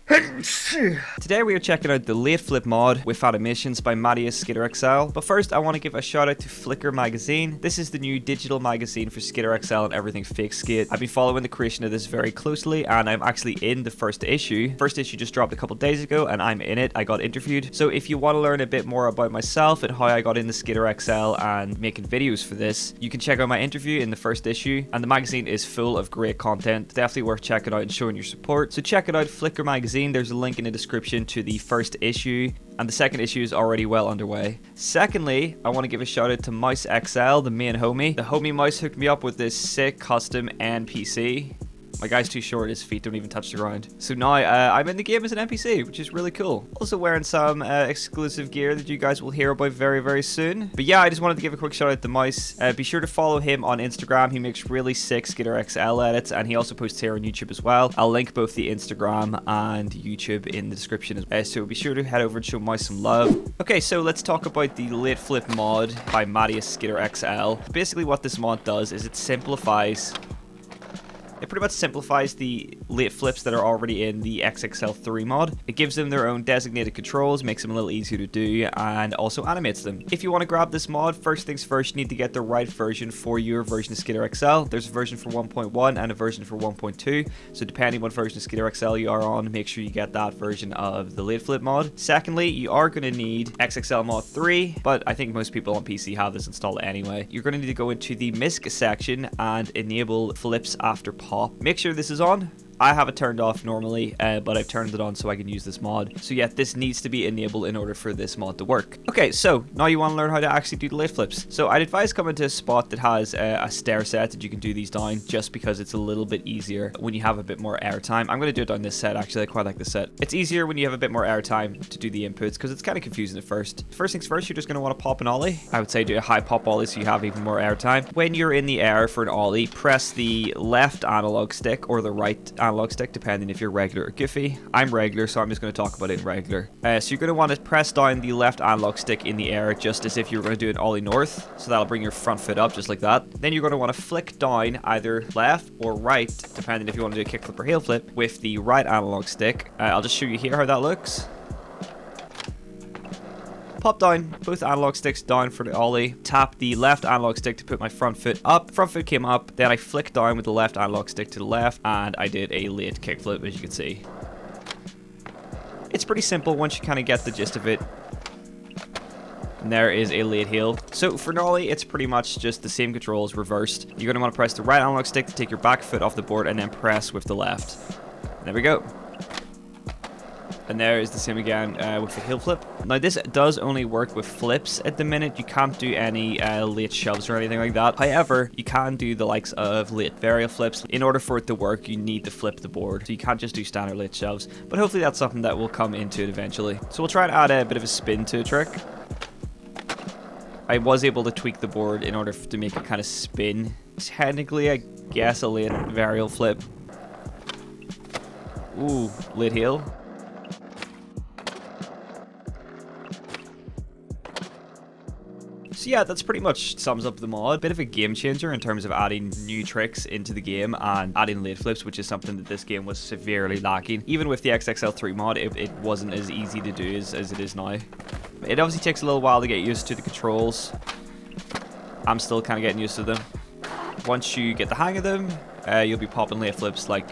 Today we are checking out the late flip mod with animations by MateusSXL. But first I want to give a shout out to FLKR magazine. This is the new digital magazine for SKATER and everything fake skate. I've been following the creation of this very closely and I'm actually in the first issue. First issue just dropped a couple days ago and I'm in it. I got interviewed. So if you want to learn a bit more about myself and how I got into SKATER and making videos for this, you can check out my interview in the first issue. And the magazine is full of great content. Definitely worth checking out and showing your support. So check it out, FLKR magazine. There's a link in the description to the first issue, and the second issue is already well underway. Secondly, I want to give a shout out to Mouhs.xl, the main homie. The homie Mouse hooked me up with this sick custom NPC. My guy's too short, his feet don't even touch the ground. So now I'm in the game as an NPC, which is really cool. Also wearing some exclusive gear that you guys will hear about very, very soon. But yeah, I just wanted to give a quick shout out to Mouse. Be sure to follow him on Instagram. He makes really sick SKATER edits, and he also posts here on YouTube as well. I'll link both the Instagram and YouTube in the description. So be sure to head over and show Mouse some love. Okay, so let's talk about the late flip mod by MateusSXL. Basically what this mod does is it simplifies... It pretty much simplifies the late flips that are already in the XXL3 mod. It gives them their own designated controls, makes them a little easier to do, and also animates them. If you want to grab this mod, first things first, you need to get the right version for your version of SKATER. There's a version for 1.1 and a version for 1.2, so depending what version of SKATER you are on, make sure you get that version of the late flip mod. Secondly, you are going to need XXL mod 3, but I think most people on PC have this installed anyway. You're going to need to go into the MISC section and enable flips after pop. Make sure this is on. I have it turned off normally, but I've turned it on so I can use this mod. So yeah, this needs to be enabled in order for this mod to work. Okay, so now you want to learn how to actually do the late flips. So I'd advise coming to a spot that has a stair set that you can do these down, just because it's a little bit easier when you have a bit more airtime. I'm going to do it on this set, actually. I quite like this set. It's easier when you have a bit more airtime to do the inputs, because it's kind of confusing at first. First things first, you're just going to want to pop an ollie. I would say do a high pop ollie so you have even more airtime. When you're in the air for an ollie, press the left analog stick or the right analog stick, depending if you're regular or goofy. I'm regular, so I'm just going to talk about it in regular. So you're going to want to press down the left analog stick in the air, just as if you were going to do an ollie north. So that'll bring your front foot up, just like that. Then you're going to want to flick down either left or right, depending if you want to do a kickflip or heel flip, with the right analog stick. I'll just show you here how that looks. Pop down both analog sticks down for the ollie, tap the left analog stick to put my front foot up. Front foot came up, then I flicked down with the left analog stick to the left, and I did a late kickflip, as you can see. It's pretty simple once you kind of get the gist of it. And there is a late heel. So for an ollie, it's pretty much just the same controls reversed. You're going to want to press the right analog stick to take your back foot off the board, and then press with the left. And there we go. And there is the same again with the heel flip. Now this does only work with flips at the minute. You can't do any late shoves or anything like that. However, you can do the likes of late varial flips. In order for it to work, you need to flip the board. So you can't just do standard late shoves. But hopefully that's something that will come into it eventually. So we'll try and add a bit of a spin to the trick. I was able to tweak the board in order to make it kind of spin. Technically, I guess a late varial flip. Ooh, late heel. So yeah, that's pretty much sums up the mod. Bit of a game changer in terms of adding new tricks into the game and adding late flips, which is something that this game was severely lacking. Even with the XXL3 mod, it wasn't as easy to do as it is now. It obviously takes a little while to get used to the controls. I'm still kind of getting used to them. Once you get the hang of them, you'll be popping late flips like...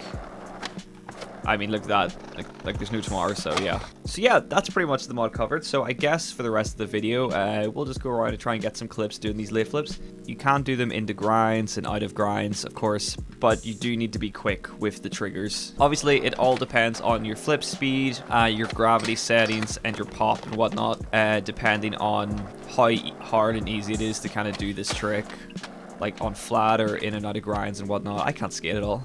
I mean, look at that. Like there's no tomorrow, so yeah. So yeah, that's pretty much the mod covered. So I guess for the rest of the video, we'll just go around and try and get some clips doing these late flips. You can do them into grinds and out of grinds, of course, but you do need to be quick with the triggers. Obviously, it all depends on your flip speed, your gravity settings, and your pop and whatnot, depending on how hard and easy it is to kind of do this trick, like on flat or in and out of grinds and whatnot. I can't skate at all.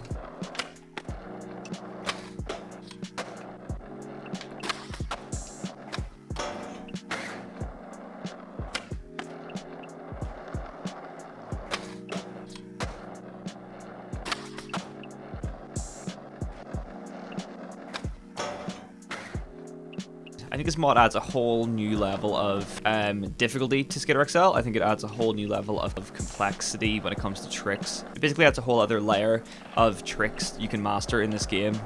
I think this mod adds a whole new level of difficulty to SKATER. I think it adds a whole new level of complexity when it comes to tricks. It basically adds a whole other layer of tricks you can master in this game.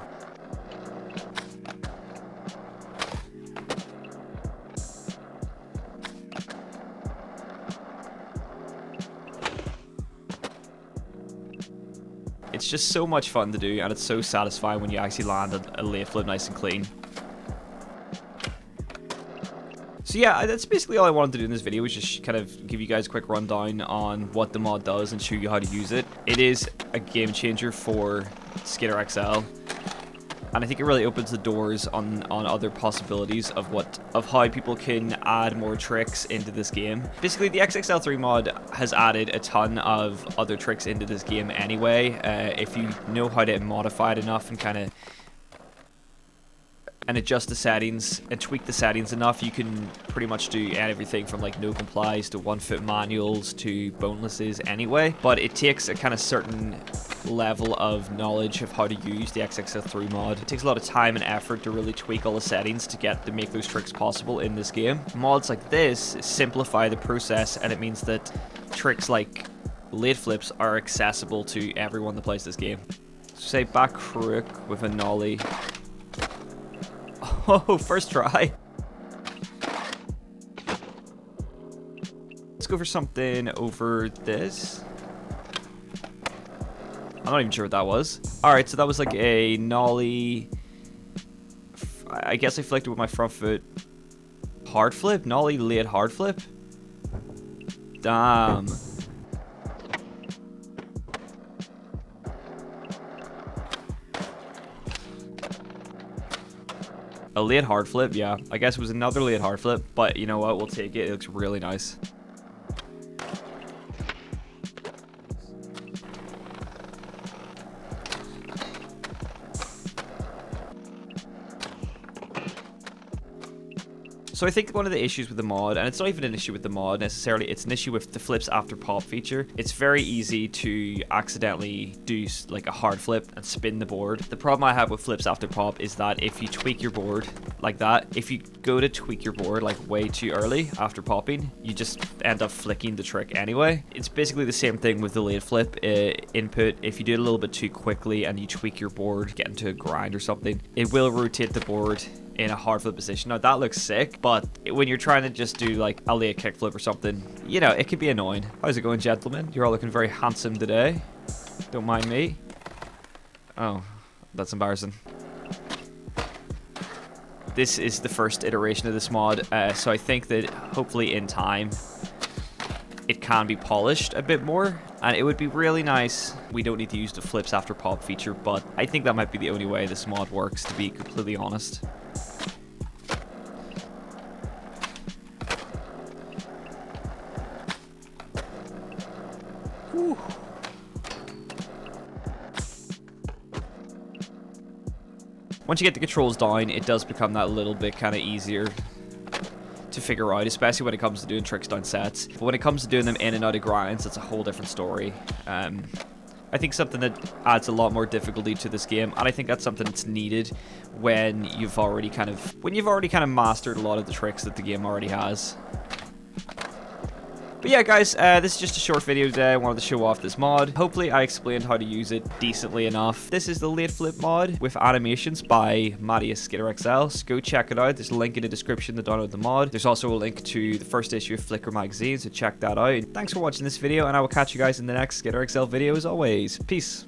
It's just so much fun to do, and it's so satisfying when you actually land a late flip nice and clean. So yeah, that's basically all I wanted to do in this video, was just kind of give you guys a quick rundown on what the mod does and show you how to use it. It is a game changer for SKATER, and I think it really opens the doors on other possibilities of how people can add more tricks into this game. Basically, the XXL3 mod has added a ton of other tricks into this game anyway. If you know how to modify it enough and kind of adjust the settings and tweak the settings enough, you can pretty much do everything from like no complies to 1-foot manuals to bonelesses anyway. But it takes a kind of certain level of knowledge of how to use the XXL3 mod. It takes a lot of time and effort to really tweak all the settings to make those tricks possible in this game. Mods like this simplify the process, and it means that tricks like late flips are accessible to everyone that plays this game. Say back crook with a nollie. Oh, first try. Let's go for something over this. I'm not even sure what that was. Alright, so that was like a nollie. I guess I flicked it with my front foot. Hard flip? Nollie late hard flip? Damn. A late hard flip, yeah. I guess it was another late hard flip, but you know what? We'll take it. It looks really nice. So I think one of the issues with the mod, and it's not even an issue with the mod necessarily, it's an issue with the flips after pop feature. It's very easy to accidentally do like a hard flip and spin the board. The problem I have with flips after pop is that if you tweak your board like that, if you go to tweak your board like way too early after popping, you just end up flicking the trick anyway. It's basically the same thing with the late flip input. If you do it a little bit too quickly and you tweak your board, get into a grind or something, it will rotate the board in a hard flip position. Now that looks sick, but when you're trying to just do like a late kick flip or something, you know, it can be annoying. How's it going, gentlemen? You're all looking very handsome today. Don't mind me. Oh, that's embarrassing. This is the first iteration of this mod, so I think that hopefully in time it can be polished a bit more, and it would be really nice. We don't need to use the flips after pop feature, but I think that might be the only way this mod works, to be completely honest. Whew. Once you get the controls down, it does become that little bit kind of easier to figure out, especially when it comes to doing tricks down sets. But when it comes to doing them in and out of grinds, it's a whole different story. I think something that adds a lot more difficulty to this game, and I think that's something that's needed when you've already kind of mastered a lot of the tricks that the game already has. But yeah, guys, this is just a short video today. I wanted to show off this mod. Hopefully I explained how to use it decently enough. This is the late flip mod with animations by MateusSXL. So go check it out. There's a link in the description to download the mod. There's also a link to the first issue of FLKR magazine, so check that out. Thanks for watching this video, and I will catch you guys in the next SKATER video as always. Peace.